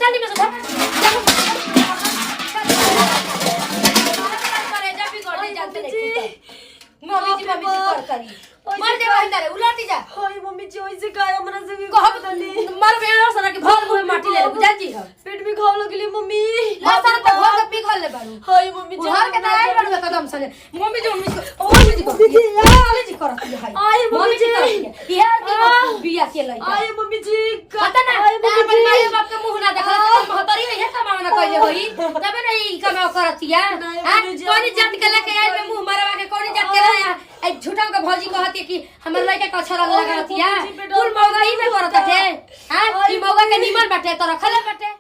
चल में सुधा मम्मी जी कर करी मर दे वही करे उलटी जा हाय मम्मी जी ओइसे काय हमरा से कहब मर बेड़ो सना के भर मुंह माटी ले बुझा जी हम पेट में खाव लगली मम्मी लसन त भर के पी खा ले बारू हाय मम्मी जी घर के दाई बारू कदम से मम्मी जी करत है आय मम्मी जी यार की बिया के लई आय मम्मी जी पता ना अपन माई बाप के मुंह ना देखला त महतरी है कमावना कइले होई तबे ना ई कमाव करतिया हां कोनी जात के लेके आइल में मुंह मारवा के कोनी जात के रहा ए झूठा के भौजी कहती कि हमर लइका का छरा लगातिया कुल मौगा ही में करत थे हां ई मौगा के निमन बाटे त रखले बाटे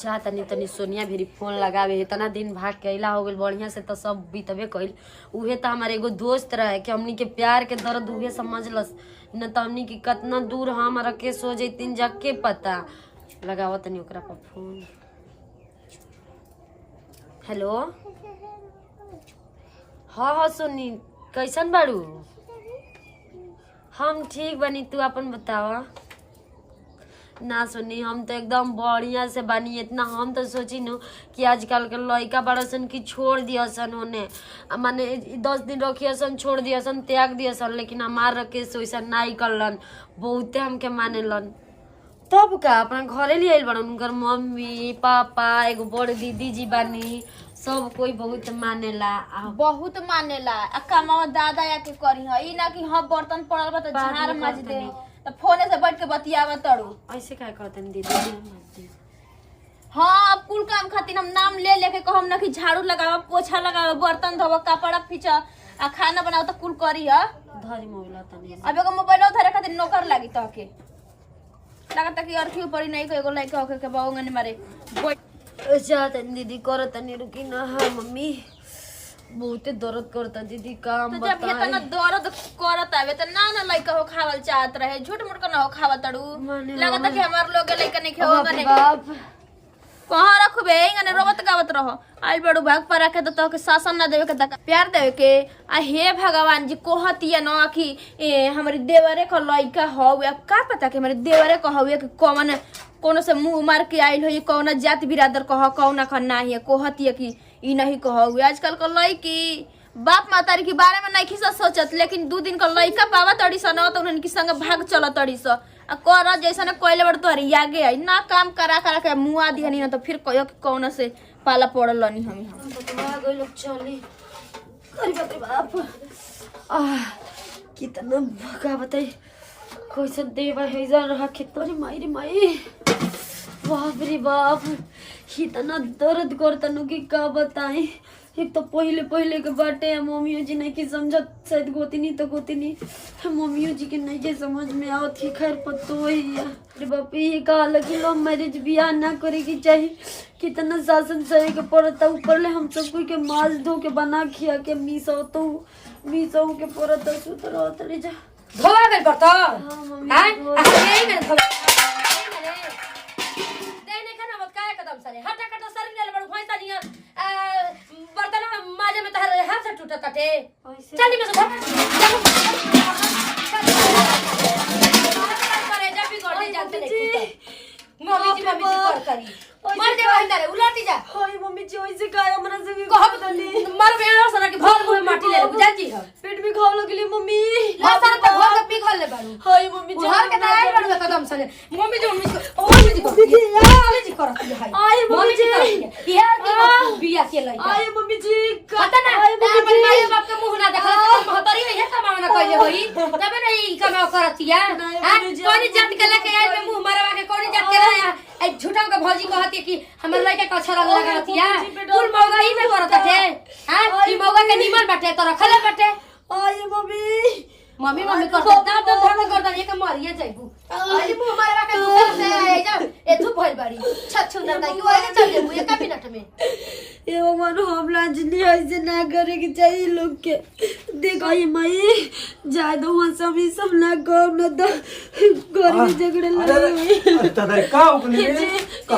जा तनी तनी सोनिया भेरी फोन लगावे इतना दिन भाग के अइला हो गेल बढ़िया से तो सब बीतबे कइल उहे तो हमारे एगो दोस्त रहे कि हमनी के प्यार के दर्द उहे समझलस न त हमनी की कितना दूर हमारा के सो जैतिन जाके पता लगावा तनी ओकरा पर फोन। हेलो हाँ सोनी कैसन बाड़ू? हम ठीक बनी तू अपन बतावा। ना सुनी हम तो एकदम बढ़िया से बनी इतना हम तो सोची नु कि आजकल के लड़का बड़ा सन की छोड़ दिया सन होने माने 10 दिन रखिया सन छोड़ दिया सन त्याग दिया सन लेकिन हमार रखे वैसा नहीं करलन बहुते हमके मानेलन तब का अपना घरे लिए आइल बड़न उनकर मम्मी पापा एगो बड़ दीदी जी बानी सब कोई बहुत मानेला बहुत मानेला आ कमावा दादा या के करी है ई ना कि हम बर्तन पड़ल बा त झाड़ माज दे त फोने से बैठ के बतियावा तड़ू ऐसे क्या करतन दीदी। हाँ अब कुल काम खातिर हम नाम ले लेके कहम ना कि झाड़ू लगावा पोछा लगावा बर्तन धोवा कपड़ा फीचा आ खाना बनाओ त कुल करी है धरी मोबाइल तनी अब एगो मोबाइल धरे खातिर नौकर लागी त के लागत कि अरखी ऊपर नहीं को एगो लइका होके के बाउंगने मारे जा तनी दीदी करो तनी रुकी ना हाँ मम्मी बहुते दर्द करता दीदी काम तो जब इतना दर्द करत आवे त ना ना लइका हो खावल चाहत रहे झूठ मूठ ना हो खावा तड़ू लागत कि हमार लोग लइका नहीं खेओ गने बाप कहां रखबे गने रोबत गावत रहो आइल बड़ू भाग पर रखे तो के शासन ना देवे के तक प्यार देवे के आ हे भगवान जी कोहतिया न कि हमारी देवरे का लइका हो अब का पता कि हमारे देवरे का हो कि कौन कोनो से मुंह मार के आइल हो कौन जाति बिरादर कह कौन का ना है कोहतिया कि ई नहीं कहो आजकल का लड़की बाप मातारी के बारे में नहीं खिसा सोचत लेकिन 2 दिन का लड़का पावा तड़ी स न तो उनकी संग भाग चल तड़ी स आ कर जैसा न कोइले बड़ तोहरी आगे आई ना काम करा करा के मुआ दिहनी न तो फिर कहियो कि कौन से पाला पड़ल लनी हम बतवा गई लोग चली अरे बाप रे बाप कितना भगा बताई कैसे देवा है जा रहा खेत रे माई बाप रे बाप इतना दर्द करता नु कि का बताई एक तो पहले के बाटे मम्मियों जी नहीं की समझत शायद गोतिनी तो गोतिनी मम्मियों जी के नहीं के समझ में आवत कि खैर पत्तो ही है। अरे बाप ये कहा कि लव मैरिज बियाह ना करे की चाहिए कितना शासन सहे के पड़ता ऊपर ले हम सब कोई के माल धो के बना खिया के मीसो के पड़ता सुतर होतले जा धोवा गल पड़ता हां मम्मी हां नहीं धोवा देने खाना मत काहे कदम सरे हटा कटा सर ले बड़ भैंसा निया बर्तन माजे में तहर हाथ से टूटा कटे चल में सुधा करे जब भी कर दे जानते नहीं मम्मी जी कर करी मर दे वही करे उलटी जा हाय मम्मी जी ओइसे काय हमरा से कहब मर बेड़ो सना के भर मुंह माटी ले बुझा जी हम पेट में खाव लगली मम्मी लसन त भर के पी खा ले बारू हाय मम्मी जी घर के दाई बारू कदम से मम्मी जी करत है आय मम्मी जी यार की बिया के लई आय मम्मी जी पता ना अपन माई बाप के मुंह ना देखला त महतरी है कमावना कइले होई तबे ना ई कमाव करतिया हां कोनी जात के लेके आइल में मुंह मारवा के कोनी जात के रहा ए झूठा के भौजी कहती कि हमर लइका का छरा लगातिया कुल मौगा ही में करत थे हां ई मौगा के निमन बाटे त रखले बाटे आय मम्मी करता तो धड़ करता ये के मरिया जाइबू आज मुंह मारवा के दूसरा से आए जा एथु भइल बाड़ी छछ सुंदर दाई कि ओए चल जेबू एक मिनट में ये मन हम लाजली ऐसे ना करे के चाहिए लोग के देखो ये मई जाए दो वहां सब ना कहो न तो घर में झगड़े लगे अरे दादा का उकनी ये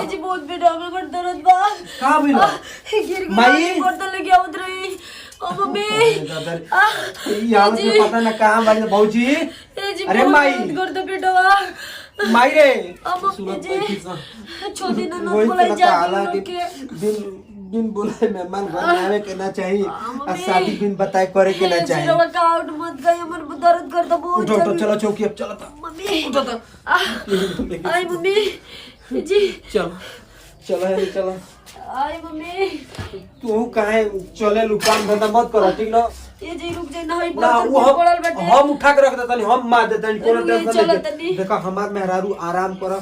जी बहुत बेटा में दर्द बा का बिना गिर मई बर्तन लगे उठ रही ओ मम्मी दादा ये आवाज में पता ना कहां बाड़ी भौजी ए जी अरे माई कर दो बेटा माई रे अब सुनत जी नहीं किसा छोटी ननद वही बोले तो जा कहाला कि के दिन दिन बोले मेहमान घर में आवे के ना चाहिए और शादी दिन बताए करे के ना चाहिए जीरो का आउट मत गई हमर दर्द कर दो बहुत उठो उठो चलो चौकी अब चलो तो मम्मी उठो तो आई मम्मी जी चलो चलो है चलो आई मम्मी तू काहे चले लू काम धंधा मत करो ठीक ना ये जी रुक जाए ना होई ना वो पड़ल बैठे हम उठा के रख देतनी हम मार देतनी कोनो रुक जाइए, टेंशन चलो नहीं तनी। देखा हमार मेहरारू आराम कर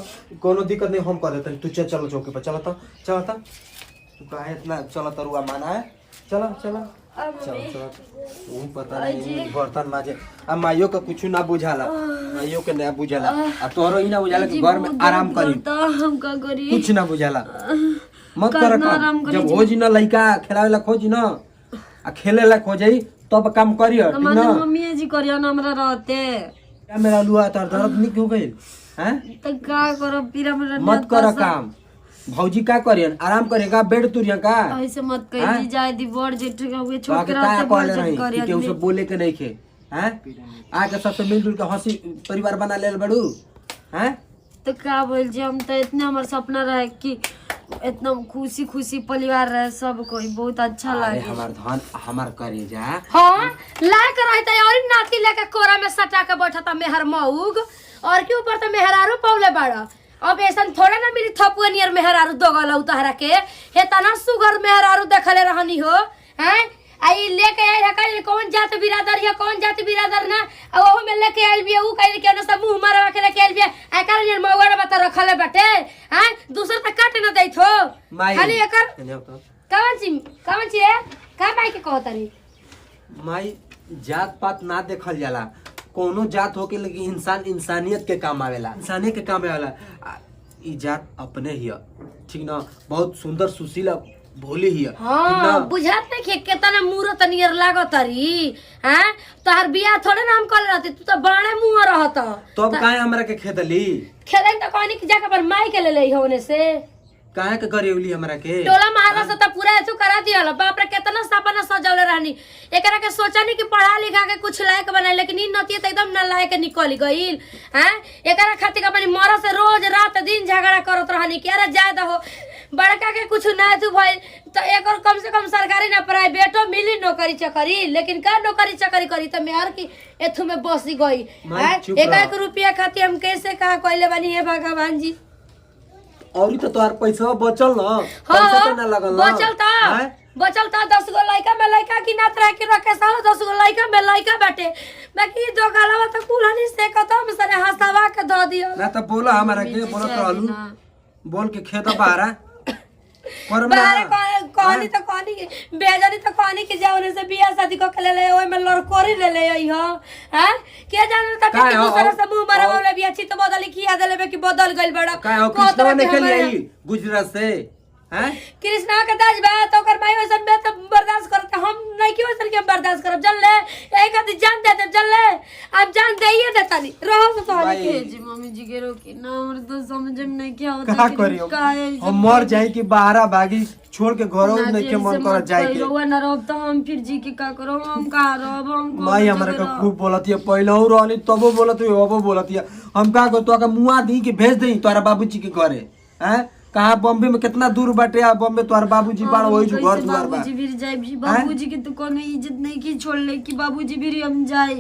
कोनो दिक्कत नहीं हम कर देतनी तू चलो चौकी पर चलो तो तू काहे इतना चलो तरुआ माना है चलो चलो चलो चलो वो पता नहीं बर्तन माजे अब माइयो का कुछ ना बुझाला माइयो के ना बुझाला अब तोरो ही ना बुझाला कि घर में आराम करी हम का करी कुछ ना बुझाला मत कर करना आराम करी जब हो जी ना लइका खेलावेला खोजी ना आ खेलेला खोजई तब काम करियो ठीक हमारे ना मम्मी जी करिया ना हमरा रहते क्या मेरा लुआ तार दर्द नहीं क्यों गई हैं तो का करो फिर हमरा मत कर काम भौजी का करियन आराम करेगा बेड तुरिया का ऐसे मत कही जाए दी बड़ जेठ हुए छोड़ आके के का रहते बड़ कहले जेठ रही करिया कि उसे बोले के नहीं खे हैं आके सबसे मिलजुल के हंसी परिवार बना लेल बड़ू हैं तो का बोल जी हम तो इतना हमारा सपना रहे कि इतना खुशी खुशी परिवार रहे सब कोई बहुत अच्छा अरे लगे हमार धन हमार करे जा हाँ लाके रहते और नाती लेके कोरा में सटा के बैठता मेहर मऊग और के ऊपर तो मेहरारू पौले बाड़ा अब ऐसा थोड़ा ना मिली थपुए नियर मेहरारू दोगल उतारा के हे तना सुगर मेहरारू देखले रहनी हो हैं आई लेके आइल है कल कौन जात बिरादर या कौन जात बिरादर ना अब ओहो में लेके आइल बिया ऊ कइल के ना सब मुंह मारवा के लेके आइल बिया आ कर नियर मौगड़ बता रखले बाटे हैं दूसर तक काट ना दैत हो माई खाली एकर एने होता। कौन ची है का माई के कहतरी माई जात पात ना देखल जाला कोनो जात होके लगी इंसान इंसानियत के काम आवेला इंसानियत के काम आवेला ई जात अपने ही ठीक ना बहुत सुंदर सुशीला भोली ही हाँ बुझात नहीं कि केतना मूरत नियर लागतरी हैं तोहर बियाह थोड़े ना हम कर रहती तू तो बाणे मुंह रहत तो अब काहे हमरा के खेदली खेलन तो कहनी कि जाके पर माई के ले लई होने से काहे के करेवली हमरा के टोला महाराज से तो पूरा ऐसो करा दिया बाप रे केतना सपना सजौले रहनी एकरा के सोचा नहीं कि पढ़ा लिखा के कुछ लायक बनाई लेकिन इ नतिया तो एकदम ना लायक निकल गइल हैं एकरा खातिर अपनी मर से रोज रात दिन झगड़ा करत रहनी कि अरे जाय दहो बड़का के कुछ ना तू भाई तो एक और कम से कम सरकारी ना प्राइवेटो मिली नौकरी चाकरी लेकिन का नौकरी चाकरी करी तो मेहर की एथु में बसी गई माई, चुप एक रह। एक रुपया खातिर हम कैसे कहा कहले बनी है भगवान जी और तो तोहार पैसा बचल ना पैसा तो ना लगल ना बचल था 10 गो लड़का में लड़का की ना तरह के रखे सा 10 गो लड़का में लड़का बाटे बाकी दो गालवा तो कुलहनी से खत्म सरे हंसावा के ध दियो ना तो बोला हमारा के बोलत रहलू बोल के खेत बाहर करम ना बाहर कहनी तो कहनी बेजानी तो कहनी कि जाओ से बियाह शादी को ले ले ओय में लड़कोरी ले ले आई हो हैं के जाने त काहे कि हो? दूसरा से मुंह मारे वाला बियाह चित बदली किया देले कि बदल गइल बड़ा काहे हो कृष्णवा ने खेली आई गुजरात से हैं कृष्णा के दाज बा तो ओकर माई वैसन बे तो बर्दाश्त करत हम नहीं कि वैसन के बर्दाश्त करब चल ले यही खातिर जान दे दे चल ले अब जान देइए देतानी रहो तो तोहरी के जी मम्मी जी के रोकी ना हमरे तो समझ में नहीं क्या होता का करियो हम मर जाई कि बाहरा भागी छोड़ के घरों नहीं के मन कर जाए के रहुआ ना रहब तो हम फिर जी के का करो हम कहाँ रहब हम माई हमरा के खूब बोलती है पहले और रहनी तबो बोलती है अबो बोलती है हम का को तो का मुआ दी के भेज देई तोरा बाबूजी के घरे हैं कहाँ बॉम्बे में कितना दूर बाटे आ बॉम्बे तोहर बाबूजी बाड़ वही जो घर दुआर बा बाबूजी भी जाए जी बाबूजी के तो कोनो इज्जत नहीं की छोड़ ले कि बाबूजी भी हम जाए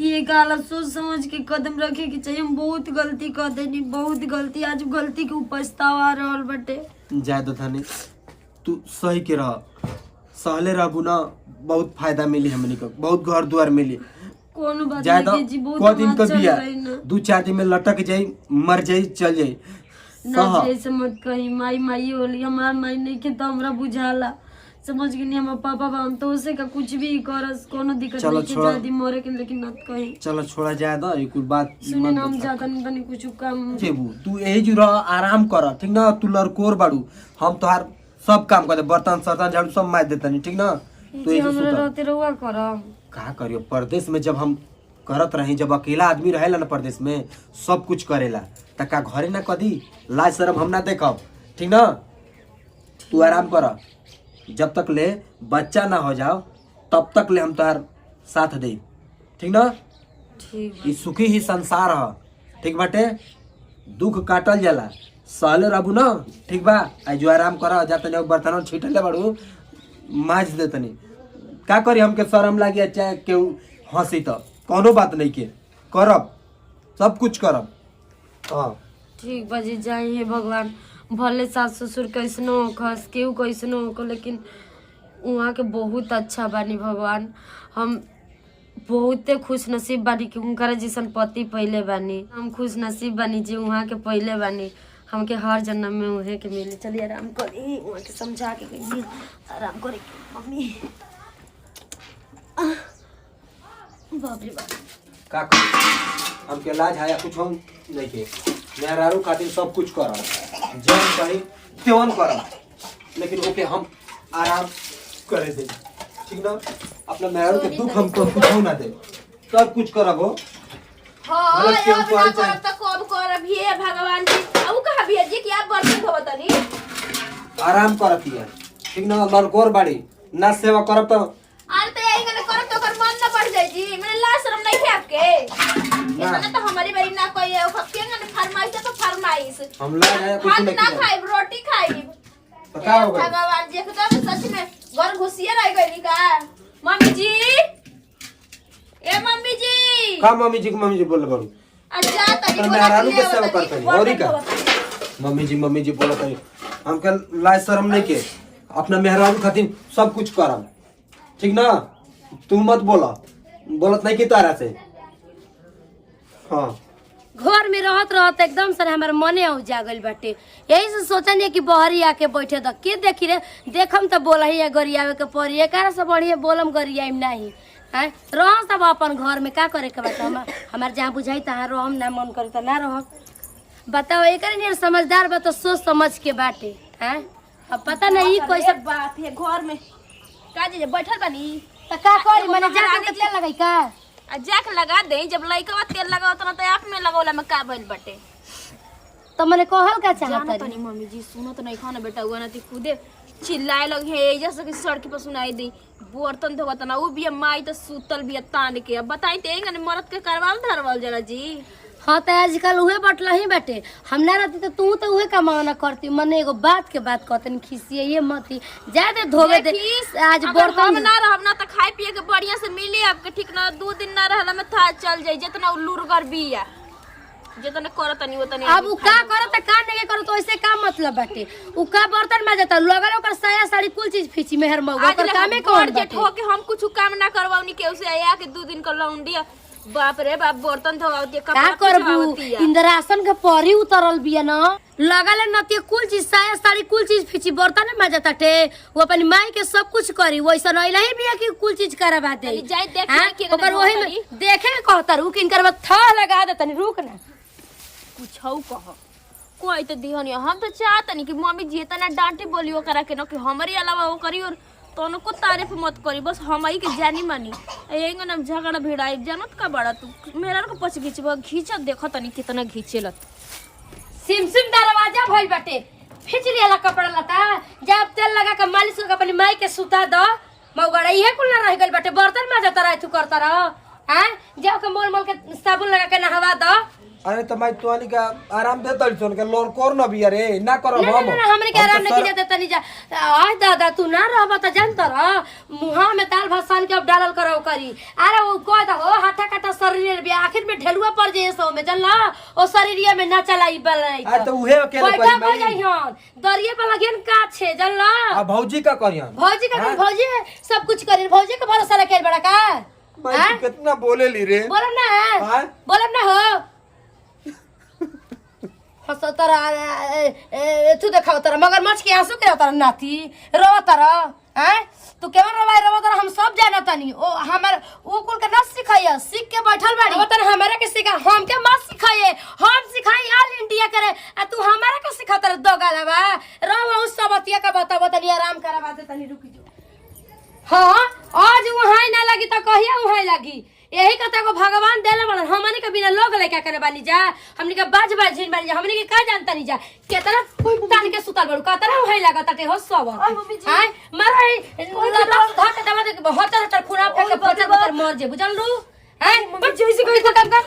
ये गाला सोच समझ के कदम रखे के चाहिए हम बहुत गलती कर देनी बहुत गलती आज गलती के पछतावा रहल बटे जाय दो धनी तू सही के रह सहले रहबू ना बहुत फायदा मिली हमनी को बहुत घर दुआर मिली कोनो बात जाय दो नहीं जी बहुत को दिन बात के चल बिया रही ना 2-4 दिन में लटक जाई मर जाई चल जाई ना जैसे मत कही माई माई होली हमार माई नहीं के तो हमरा बुझाला समझ गई नहीं हमार पापा बा हम तो उसे का कुछ भी करस कोनो दिक्कत चलो नहीं के छोड़ा। जल्दी मरे के लेकिन मत कही चलो छोड़ा जाए दो ये कुछ बात सुने ना हम जाता नहीं तनी कुछ काम जेबू तू यही जो रह आराम कर ठीक ना तू लड़कोर बाड़ू हम तोहार सब काम कर दे बर्तन सर्तन झाड़ू सब मार देता नहीं ठीक ना तू जी यही हमरा सुता रहते रहुआ करम का करियो परदेश में जब हम करत रही जब अकेला आदमी रहेला ना परदेश में सब कुछ करेला त का घरे ना कदी लाज शरम हम ना देखब ठीक ना तू आराम कर जब तक ले बच्चा ना हो जाओ तब तक ले हम तोहार साथ दे ठीक ना ठीक ई सुखी ही संसार है ठीक बाटे, दुख काटल जाला, सहले रहबू ना, ठीक बा। आज जो आराम करा जा तनी बर्तन छीटले बाड़ू माज दे तनी, का करी हमके शर्म लागी चाहे केहू हंसी तो कोनो बात नहीं के, करब सब कुछ करब। हाँ ठीक बाजी जाइए भगवान, भले सास ससुर कैसनो खस केहू कैसनो हो, लेकिन वहाँ के बहुत अच्छा बानी भगवान। हम बहुते खुश नसीब बानी कि उनका जैसन पति पहले बानी। हम खुश नसीब बानी जी वहाँ के पहले बानी, हमके हर जन्म में उहे के मिले। चलिए आराम करी, वहाँ के समझा के गई आराम करे मम्मी। बाप रे बाप, का करी हमके लाज आया कुछ हम नहीं के, मेहरारू खातिर सब कुछ करब, जौन कही त्योन करब, लेकिन ओके हम आराम करे दे, ठीक ना। अपना मेहरारू के दुख हमको कुछ ना दे, सब कुछ करब हो। हां मतलब क्यों अब ना करब त कब करब हे भगवान जी। अब कहा भी जी कि आप बर्तन धोबतनी आराम करत है, ठीक ना। मलकोर बाड़ी ना सेवा करब तो अरे तो यही गने करब तो ओकर मन ना बढ़ जाई जी। मैंने लाज शर्म नहीं है आपके, इसने तो हमारी बारी ना कोई है खपके गने फरमाइश तो फरमाइश। हम लाज आया कुछ नहीं ना किया। खाई रोटी खाई पता होगा भगवान जी एकदम सच में घर घुसिए रह गई का। मम्मी जी, ए मम्मी जी, का मम्मी जी को मम्मी जी बोल बड़ू, अच्छा तनी अपना मेहरारू के सेवा करते हैं और ही का। मम्मी जी बोलत है, हमके लाज शर्म नहीं के, अपना मेहरारू खातिर सब कुछ करब, ठीक ना। तू मत बोला, बोलत नहीं की तारा से। हाँ घर में रहत रहत एकदम से हमारे मने उजागल बाटे, यही से सोचनी कि बहरी आके बैठे तो के देखी रे, देखम तो बोला ही गरियावे के पड़ी, एकरा से बढ़िया बोलम गरियाम नहीं है। रह सब अपन घर में का करे के बात, हमार जहाँ बुझाई तहाँ रहम, ना मन करे तो ना रहम। बताओ एक समझदार बा तो सोच समझ के बाटे है। अब पता नहीं कैसे बात है घर में का जी बैठल बानी तो का करी, मैंने जाके तेल लगाई का आ जाके लगा दे। जब लइका तेल लगाओ तो आँख में लगौला में का भइल बटे। तो मैंने कहल का जाना चाहत तनी मम्मी जी सुनो तो नहीं खाना बेटा हुआ ना ती खुदे चिल्लाए लग है जैसे कि सड़क पर सुनाई दी बर्तन धोवत ना वो भी माई तो सुतल भी तान के। अब बताई ते मरद के करवाल धरवाल जरा जी। हाँ तो आजकल उहे बटला ही बाटे, हम ना रहती तो तू तो उहे कमाना करती। मने एगो बात के बात कहतन खिसिए ये मती जादे धोवे दे। आज अगर हम बर्तन ना रहब ना तो खाए पिए के बढ़िया से मिली आपके, ठीक ना। 2 दिन ना रहला में था चल जाई जितना लुरगर बिया जितना करत नहीं उतने। अब उ का करत का नहीं करत वैसे का मतलब बाटे। उ का बर्तन में जाता लगल ओकर साया साड़ी कुल चीज फीची मेहर मौगा ओकर कामे कर जेठ हो के हम कुछ काम ना करवाउनी के उसे आया के 2 दिन का लौंडिया बाप रे बाप बर्तन धोवाती का करबू। इंद्रासन के परी उतरल बिया ना, लगल नती कुल चीज साया साड़ी कुल चीज फीची बर्तन में जाता टे। वो अपनी माई के सब कुछ करी वैसा नहीं ही बिया कि कुल चीज करवा दे। जाई देख के ओकर वही में देखे कहता रू किनकर बाद था लगा दे तनी रुक ना कुछ कह कोई तो दिहनी। हम तो चाहतनी कि मम्मी जी तना डांटे बोली ओकरा के न कि हमारी अलावा वो करी और तोनो को तारीफ मत करी, बस हमारी के जानी मानी। एंगे ना झगड़ा भिड़ाई जानत का बड़ा तू मेरा को पछ घींचत देखो तनी कितना घींचेलत। सिम सिम दरवाजा भइल बाटे, खींच लिया कपड़ा लता जब तेल लगा के मालिश कर अपनी माई के सुता द मौगड़ा इहे कुल ना रह गइल बाटे। बर्तन में जाता रह तू करता रह हैं, जाओ के मोल मोल के साबुन लगा के नहवा द। अरे तो मैं तुआनी का आराम दे तल सोन के लोर कोर न बिया रे ना करो हम ना हमरे के आराम नहीं देते तनी जा। आय दादा तू ना रहबा त जानता रह मुहा में दाल भात सान के अब डालल करो करी। अरे वो कह दो हाथा काटा शरीर में आखिर में ढेलुआ पड़ जाए सो में जानला ओ शरीरिया में ना चलाई बलाई। आ तो उहे अकेले बैठा करी हो जाई हन दरिए पे लगियन का छे जानला। आ भौजी का करियन भौजी का भौजी सब कुछ करी, भौजी के भरोसा रखे बड़ा का। मैं कितना बोले ली रे बोलम ना हां बोलम ना हो हंसो तरा तू देखाओ तरा मगर मछ के आंसू के तरा नाती रो तरा हैं तू केवन रोवाई रो तरा हम सब जाना तनी। ओ हमर ओ कुल के ना सिखाइए सीख के बैठल बाड़ी बता हमरा के सिखा हम के मत सिखाइए हम सिखाई ऑल इंडिया करे आ तू हमरा के सिखा तरा दो गालवा रो उस सबतिया का बताओ तनी आराम करवा दे तनी रुक जो। हां आज वहां ना लगी त कहिया वहां लगी। यही कहता को भगवान देले बन हमनी के बिना लोग लेके करे बानी जा। हमनी के बाज बाज झिन बानी जा, हमनी के का जानता नहीं जा केतना तान के सुतल बड़ू कतरा होई लागत टे हो सब हां मारे लता धक दबा दे बहुत तर खुना पे के फटर फटर मर जे बुझल रू हैं मम्मी जैसे कोई काम कर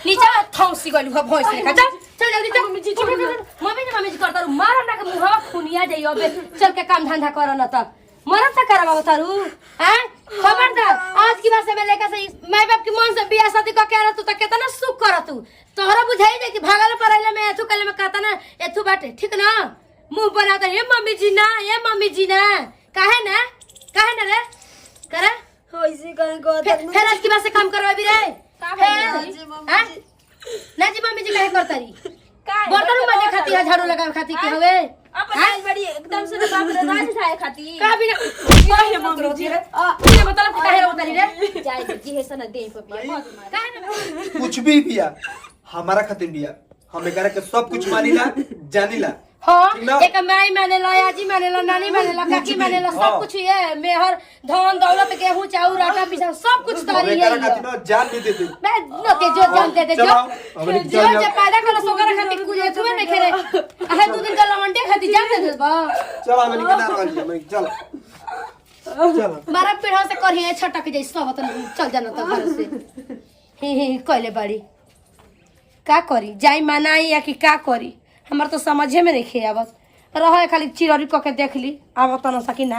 नीचे थौसी गइल हो भोइस लेखा चल जल्दी चल मम्मी जी करता मार ना के मुहवा खुनिया जाई अबे चल के काम धंधा कर न त मरत त करबा तारू हैं खबरदार आज की बात से मैं लेकर से माय बाप के मन से बियाह शादी क के आ तू त केतना सुख कर तू तोहरा बुझाई दे कि भागल परैले में एथु कले में कहता ना एथु बाटे ठीक ना मुंह बनाता ये मम्मी जी ना काहे ना रे करे ऐसे कहीं को फिर आज की बात से काम करवाबी रे ना जी मम्मी जी काहे करतारी बर्तन माजे खाती है झाड़ू लगावे खाती के हवे अब आज बड़ी एकदम से बाप रे राज खाए खाती का भी काहे मम्मी जी ये मतलब काहे रोतारी रे जाए जी है सना दे पे बहुत काहे ना कुछ भी बिया हमारा खातिर बिया हम एकरा के सब कुछ मानिला जानिला हां एक माई माने ला आजी माने ला नानी माने ला काकी माने ला सब कुछ ये मेहर धन दौलत गेहूं चाउर आटा पिसा सब कुछ तारी है एकरा खातिर ना जान भी दे दे मैं न के जो जान दे दे जो पैदा कर सोकर खातिर कुछ तुम नहीं खेले आ दो दिन का लवंडे खातिर जान दे बा चल हम निकल रहा है चल चल मारा पीढ़ा से करही छटक जाई सब चल जाना त घर से ही कहले बाड़ी का करी जाई मनाई या कि का करी हमार तो समझे में नहीं आवत रहे खाली चिरौरी क के देख ली आवत न सकी ना